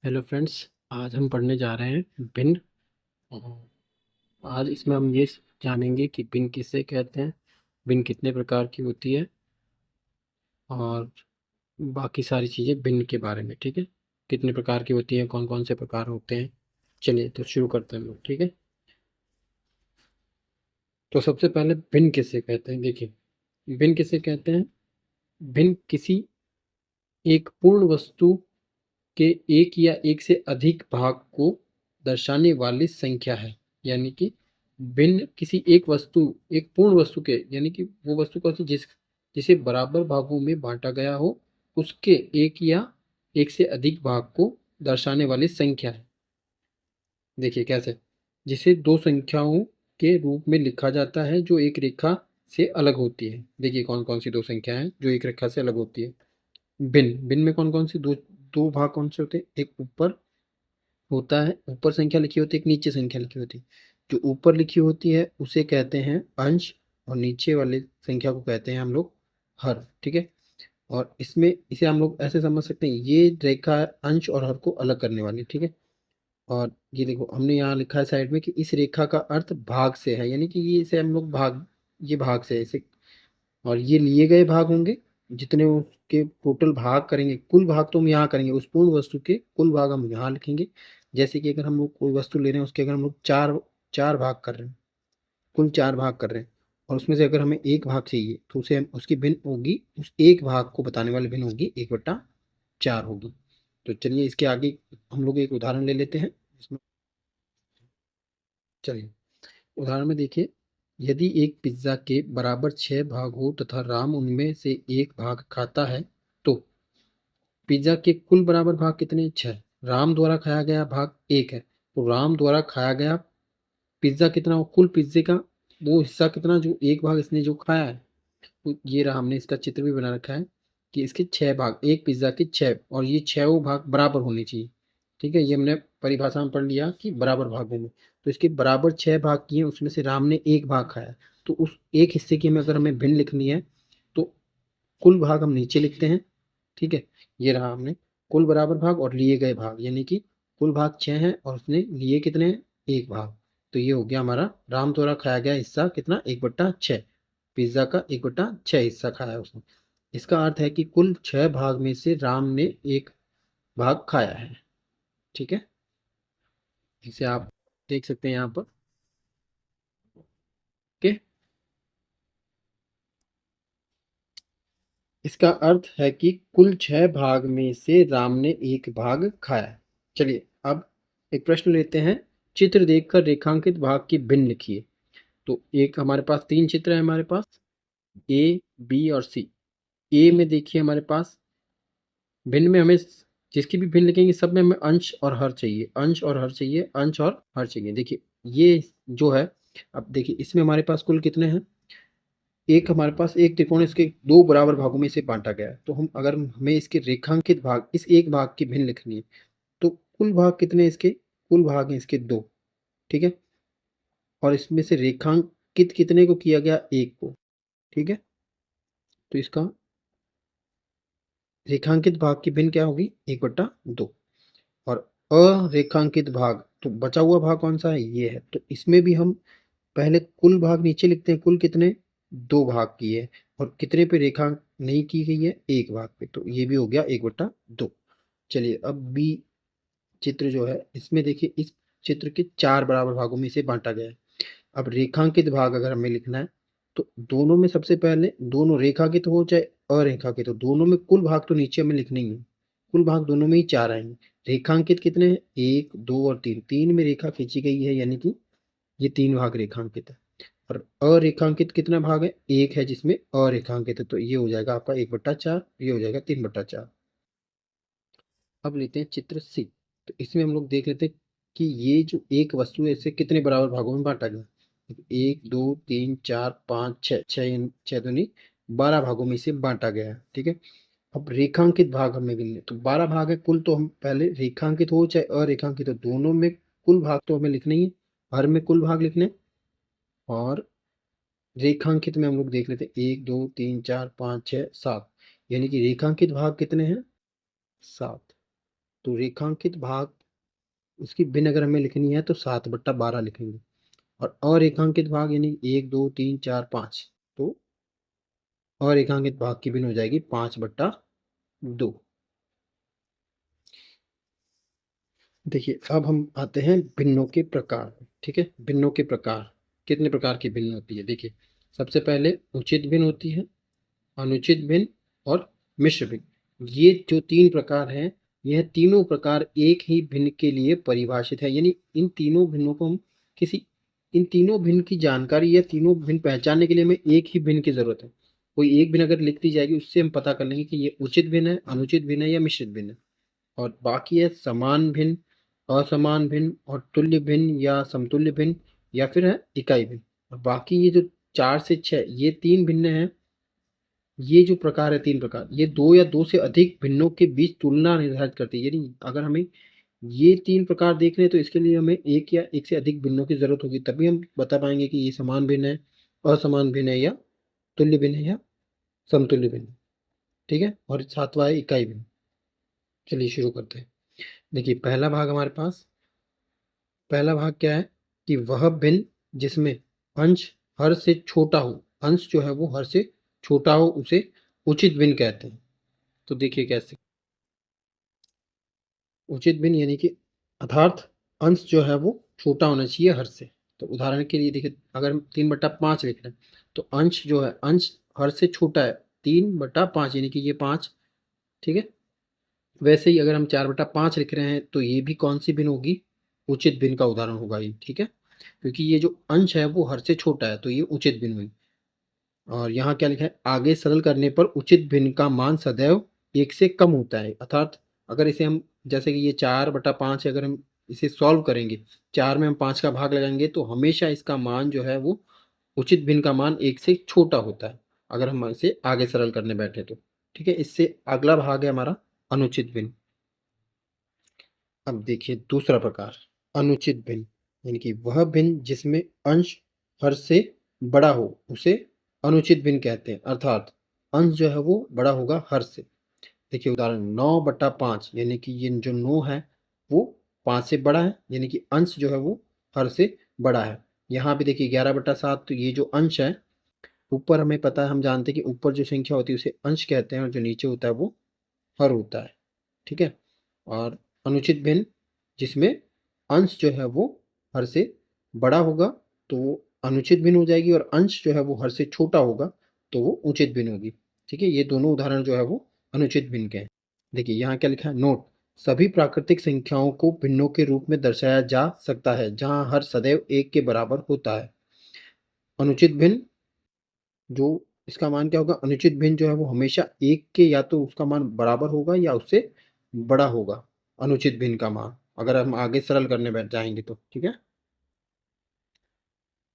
Hello friends. आज हम पढ़ने जा रहे हैं भिन्न। आज इसमें हम ये जानेंगे कि भिन्न किसे कहते हैं, भिन्न कितने प्रकार की होती है और बाकी सारी चीज़ें भिन्न के बारे में। ठीक है, कितने प्रकार की होती है, कौन कौन से प्रकार होते हैं। चलिए तो शुरू करते हैं हम लोग। ठीक है, तो सबसे पहले भिन्न किसे कहते हैं। देखिए, भिन्न किसे कहते हैं। भिन्न किसी एक पूर्ण वस्तु के एक या एक से अधिक भाग को दर्शाने वाली संख्या है। यानी कि भिन्न किसी एक वस्तु, एक पूर्ण वस्तु के, यानी कि वो वस्तु कौन सी जिसे बराबर भागों में बांटा गया हो, उसके एक या एक से अधिक भाग को दर्शाने वाली संख्या है। देखिए कैसे, जिसे दो संख्याओं के रूप में लिखा जाता है जो एक रेखा से अलग होती है। देखिए कौन कौन सी दो संख्या है जो एक रेखा से अलग होती है। भिन्न भिन्न में कौन कौन सी दो दो भाग कौन से होते हैं। एक ऊपर होता है, ऊपर संख्या लिखी होती है, एक नीचे संख्या लिखी होती है। जो ऊपर लिखी होती है उसे कहते हैं अंश, और नीचे वाले संख्या को कहते हैं हम लोग हर। ठीक है, और इसमें इसे हम लोग ऐसे समझ सकते हैं, ये रेखा अंश और हर को अलग करने वाली। ठीक है, और ये देखो हमने यहाँ लिखा है साइड में कि इस रेखा का अर्थ भाग से है, यानी कि ये इसे हम लोग भाग, ये भाग से है इसे। और ये लिए गए भाग होंगे, जितने उसके टोटल भाग करेंगे, कुल भाग तो हम यहाँ करेंगे, उस पूर्ण वस्तु के कुल भाग हम यहाँ लिखेंगे। जैसे कि अगर हम लोग कोई वस्तु ले रहे हैं, उसके अगर हम लोग चार चार भाग कर रहे हैं, कुल चार भाग कर रहे हैं, और उसमें से अगर हमें एक भाग चाहिए तो उसे हम उसकी भिन्न होगी, उस एक भाग को बताने वाली भिन्न होगी 1/4 होगी। तो चलिए इसके आगे हम लोग एक उदाहरण ले लेते हैं इसमें। चलिए उदाहरण में देखिए, यदि एक पिज्जा के बराबर 6 भाग हो तथा राम उनमें से एक भाग खाता है, तो पिज्जा के कुल बराबर भाग कितने? 6। राम द्वारा खाया गया भाग 1 है, तो राम द्वारा खाया गया पिज्जा कितना हो, कुल पिज्जे का वो हिस्सा कितना जो एक भाग इसने जो खाया है। तो ये रहा, हमने इसका चित्र भी बना रखा है कि इसके 6 भाग, एक पिज्जा के 6, और ये 6 भाग बराबर होने चाहिए। ठीक है, ये हमने परिभाषा में पढ़ लिया कि बराबर भागों में। तो इसके बराबर 6 भाग किए, उसमें से राम ने एक भाग खाया, तो उस एक हिस्से की हमें अगर हमें भिन्न लिखनी है तो कुल भाग हम नीचे लिखते हैं। ठीक है, ये रहा हमने कुल बराबर भाग और लिए गए भाग, यानी कि कुल भाग 6 हैं और उसने लिए कितने हैं? एक भाग। तो ये हो गया हमारा राम द्वारा खाया गया हिस्सा कितना? 1/6। पिज्जा का 1/6 हिस्सा खाया उसने। इसका अर्थ है कि कुल 6 भाग में से राम ने एक भाग खाया है। ठीक है, इसे आप देख सकते हैं यहाँ पर। ओके, इसका अर्थ है कि कुल 6 भाग में से राम ने एक भाग खाया है। चलिए अब एक प्रश्न लेते हैं। चित्र देखकर रेखांकित भाग की भिन्न लिखिए। तो एक हमारे पास तीन चित्र है, हमारे पास ए, बी और सी। ए में देखिए हमारे पास भिन्न में हमें जिसकी भी भिन्न लिखेंगे सब में हमें अंश और हर चाहिए, अंश और हर चाहिए, अंश और हर चाहिए। देखिए ये जो है, अब देखिए इसमें हमारे पास कुल कितने हैं। एक हमारे पास एक त्रिकोण, इसके दो बराबर भागों में इसे बांटा गया है, तो हम अगर हमें इसके रेखांकित भाग, इस एक भाग की भिन्न लिखनी है, तो कुल भाग कितने हैं इसके? कुल भाग हैं इसके 2। ठीक है, और इसमें से रेखांकित कितने को किया गया? एक को। ठीक है, तो इसका रेखांकित भाग की भिन्न क्या होगी? 1/2। और अरेखांकित भाग, तो बचा हुआ भाग कौन सा है? ये है। तो इसमें भी हम पहले कुल भाग नीचे लिखते हैं, कुल कितने? 2 भाग की है, और कितने पे रेखा नहीं की गई है? एक भाग पे, तो ये भी हो गया 1/2। चलिए अब बी चित्र जो है, इसमें देखिए इस चित्र के 4 बराबर भागों में इसे बांटा गया है। अब रेखांकित भाग अगर हमें लिखना है, तो दोनों में सबसे पहले, दोनों रेखांकित हो चाहे अरेखांकित हो, दोनों में कुल भाग तो नीचे हमें लिखने ही है। कुल भाग दोनों में ही 4 आएंगे। रेखांकित कितने हैं? 1, 2 और 3। 3 में रेखा खींची गई है, यानी कि ये 3 भाग रेखांकित है। और अरेखांकित कितना भाग है? एक है जिसमें अरेखांकित है, तो ये हो जाएगा आपका 1/4, ये हो जाएगा 3/4। अब लेते हैं चित्र सी। तो इसमें हम लोग देख लेते हैं कि ये जो एक वस्तु है इसे कितने बराबर भागों में बांटा गया। 1, 2, 3, 4, 5, 6, 6 दूनी 12 भागों में इसे बांटा गया है। ठीक है, अब रेखांकित भाग हमें गिनने, तो 12 भाग है कुल, तो हम पहले रेखांकित हो चाहे अरेखांकित हो, दोनों में कुल भाग तो हमें लिखने ही है। हर में कुल भाग लिखने, और रेखांकित में हम लोग देख लेते हैं 1, 2, 3, 4, 5, 6, 7, यानी कि रेखांकित भाग कितने हैं? 7। तो रेखांकित भाग उसकी भिन्न अगर हमें लिखनी है तो 7/12 लिखेंगे, और अरेखांकित भाग यानी 1 2 3 4 5, तो अरेखांकित भाग की भिन्न हो जाएगी 5/2। देखिए अब हम आते हैं भिन्नों के प्रकार। ठीक है, भिन्नों के प्रकार, कितने प्रकार की भिन्न होती है। देखिए सबसे पहले उचित भिन्न होती है, अनुचित भिन्न और मिश्र भिन्न। ये जो 3 प्रकार हैं, यह तीनों प्रकार एक ही भिन्न के लिए परिभाषित है। यानी इन तीनों भिन्नों को हम किसी इन तीनों भिन्न की जानकारी या तीनों भिन्न पहचानने के लिए हमें एक ही भिन्न की जरूरत है। कोई एक भिन्न अगर लिख दी जाएगी, उससे हम पता कर लेंगे कि ये उचित भिन्न है, अनुचित भिन्न है या मिश्रित भिन्न है। और बाकी है समान भिन्न, असमान भिन्न और तुल्य भिन्न या समतुल्य भिन्न, या फिर है इकाई भिन्न। और बाकी ये जो 4 से 6 ये 3 भिन्न हैं, ये जो प्रकार है 3 प्रकार, ये 2 या 2 से अधिक भिन्नों के बीच तुलना निर्धारित करती है। यानी अगर हमें ये 3 प्रकार देख रहे हैं तो इसके लिए हमें एक या एक से अधिक भिन्नों की जरूरत होगी, तभी हम बता पाएंगे कि ये समान भिन्न है, असमान भिन्न है या तुल्य भिन्न है या समतुल्य भिन्न है। ठीक है, और 7वां है इकाई भिन्न। चलिए शुरू करते हैं। देखिए पहला भाग क्या है कि वह भिन्न जिसमें अंश हर से छोटा हो, अंश जो है वो हर से छोटा हो, उसे उचित भिन्न कहते हैं। तो देखिए कैसे उचित भिन्न, यानी कि अर्थात अंश जो है वो छोटा होना चाहिए हर से। तो उदाहरण के लिए देखिए अगर हम 3/5 लिख रहे हैं तो अंश जो है, अंश हर से छोटा है 3/5, यानी कि ये 5। ठीक है, वैसे ही अगर हम 4/5 लिख रहे हैं तो ये भी कौन सी भिन्न होगी, उचित भिन्न का उदाहरण होगा ये। ठीक है, क्योंकि ये जो अंश है वो हर से छोटा है तो ये उचित भिन्न हुई। और यहाँ क्या लिखा है, आगे सरल करने पर उचित भिन्न का मान सदैव 1 से कम होता है। अर्थात अगर इसे हम, जैसे कि ये 4/5 है, अगर हम इसे सॉल्व करेंगे, 4 में हम 5 का भाग लगाएंगे तो हमेशा इसका मान जो है वो उचित भिन्न का मान 1 से छोटा होता है, अगर हम इसे आगे सरल करने बैठे तो। ठीक है, इससे अगला भाग है हमारा अनुचित भिन्न। अब देखिए दूसरा प्रकार अनुचित भिन्न, यानी कि वह भिन्न जिसमें अंश हर से बड़ा हो उसे अनुचित भिन्न कहते हैं। अर्थात अंश जो है वो बड़ा होगा हर से। देखिए उदाहरण 9/5, यानी कि ये जो 9 है वो 5 से बड़ा है, यानी कि अंश जो है वो हर से बड़ा है। यहाँ भी देखिए 11/7, तो ये जो अंश है, ऊपर हमें पता है, हम जानते हैं कि ऊपर जो संख्या होती है उसे अंश कहते हैं और जो नीचे होता है वो हर होता है। ठीक है, और अनुचित भिन्न जिसमें अंश जो है वो हर से बड़ा होगा तो वो अनुचित भिन्न हो जाएगी, और अंश जो है वो हर से छोटा होगा तो वो उचित भिन्न होगी। ठीक है, ये दोनों उदाहरण जो है वो अनुचित भिन्न के हैं। देखिए यहाँ क्या लिखा है, नोट, सभी प्राकृतिक संख्याओं को भिन्नों के रूप में दर्शाया जा सकता है जहां हर सदैव 1 के बराबर होता है। अनुचित भिन्न जो, इसका मान क्या होगा, अनुचित भिन्न जो है वो हमेशा 1 के या तो उसका मान बराबर होगा या उससे बड़ा होगा, अनुचित भिन्न का मान, अगर हम आगे सरल करने बैठ जाएंगे तो। ठीक है,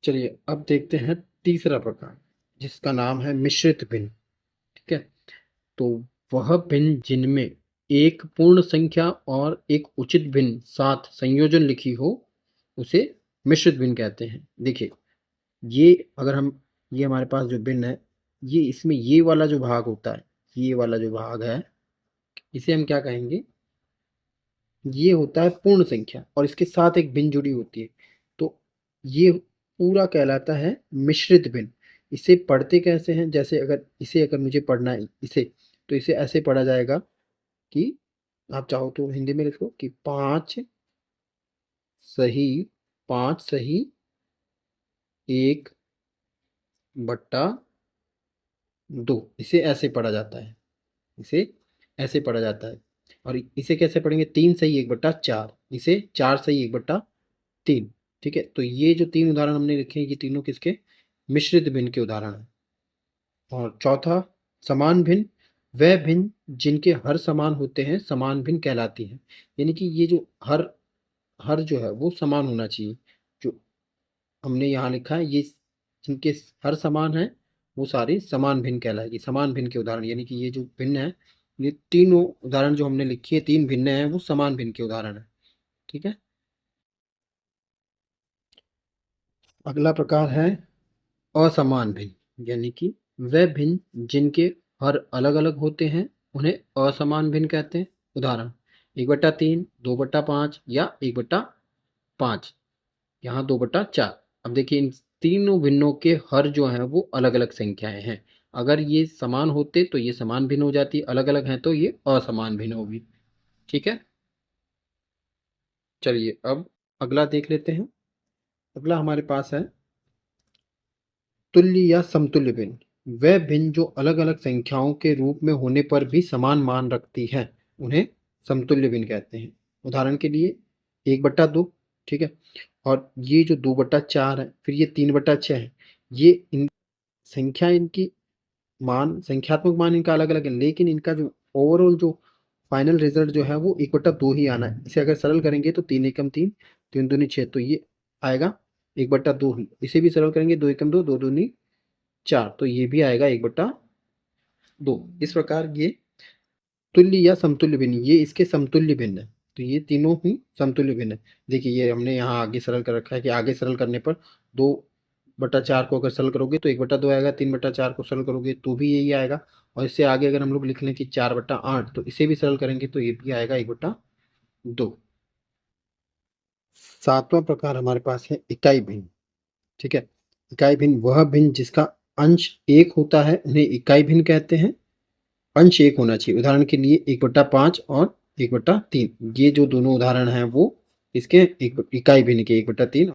चलिए अब देखते हैं तीसरा प्रकार, जिसका नाम है मिश्रित भिन्न। ठीक है, तो वह भिन्न जिनमें एक पूर्ण संख्या और एक उचित भिन्न साथ संयोजन लिखी हो उसे मिश्रित भिन्न कहते हैं। देखिए ये अगर हम, ये हमारे पास जो भिन्न है, ये इसमें ये वाला जो भाग होता है, ये वाला जो भाग है, इसे हम क्या कहेंगे, ये होता है पूर्ण संख्या और इसके साथ एक भिन्न जुड़ी होती है, तो ये पूरा कहलाता है मिश्रित भिन्न। इसे पढ़ते कैसे हैं, जैसे अगर मुझे पढ़ना है इसे, तो इसे ऐसे पढ़ा जाएगा कि आप चाहो तो हिंदी में लिखो कि 5 सही 1/2, इसे ऐसे पढ़ा जाता है, इसे ऐसे पढ़ा जाता है। और इसे कैसे पढ़ेंगे, 3 सही 1/4, इसे 4 सही 1/3। ठीक है, तो ये जो 3 उदाहरण हमने लिखे हैं, ये तीनों किसके, मिश्रित भिन्न के उदाहरण हैं। और चौथा समान भिन्न, वह भिन्न जिनके हर समान होते हैं समान भिन्न कहलाती है। यानी कि ये जो हर हर जो है वो समान होना चाहिए, जो हमने यहाँ लिखा है, ये जिनके हर समान है वो सारे समान भिन्न कहलाएगी। समान भिन्न के उदाहरण, यानी कि ये जो भिन्न है, ये तीनों उदाहरण जो हमने लिखी है, 3 भिन्न हैं, वो समान भिन्न के उदाहरण है। ठीक है, अगला प्रकार है असमान भिन्न, यानी कि वह भिन्न जिनके हर अलग अलग होते हैं उन्हें असमान भिन्न कहते हैं। उदाहरण 1/3, 2/5 या 1/5, यहाँ 2/4। अब देखिए इन तीनों भिन्नों के हर जो हैं वो अलग-अलग संख्याएँ हैं। अगर ये समान होते तो ये समान भिन्न हो जाती, अलग-अलग हैं तो ये असमान भिन्न होगी। ठीक है? चलिए अब अगला देख लेते हैं। अगला हमारे पास है तुल्य या समतुल्य भिन्न। वह भिन्न जो अलग-अलग संख्याओं के रूप में होने पर भी समान मान रखती हैं, उन्हें समतुल्य भिन्न कहते हैं। उदाहरण के लिए 1/2, ठीक है? और ये जो 2/4 है, फिर ये 3/6 है। ये इन संख्या इनकी मान संख्यात्मक मान इनका अलग-अलग है, लेकिन इनका जो ओवरऑल जो फाइनल रिजल्ट जो है वो 1/2 ही आना है। इसे अगर सरल करेंगे तो 3 एकम 3, 3 दूनी 6, तो ये आएगा 1/2 ही। इसे भी सरल करेंगे 2 एकम 2, 2 दूनी 4, तो ये भी आएगा 1/2। इस प्रकार ये तुल्य या समतुल्य भिन्न, ये इसके समतुल्य भिन्न है। तो ये तीनों ही समतुल्य भिन्न है। देखिए ये हमने यहाँ आगे सरल कर रखा है कि आगे सरल करने पर 2/4 को अगर सरल करोगे तो 1/2 आएगा, 3/4 को सरल करोगे तो भी यही आएगा, और इससे आगे अगर हम लोग लिख लें कि 4/8, तो इसे भी सरल करेंगे तो ये भी आएगा 1/2। सातवां प्रकार हमारे पास है इकाई भिन्न। ठीक है? इकाई भिन्न वह भिन्न जिसका अंश 1 होता है, उन्हें इकाई भिन्न कहते हैं। अंश 1 होना चाहिए। उदाहरण के लिए 1/5 और 1/3, ये जो दोनों उदाहरण हैं वो इसके इकाई भिन्न के 1/3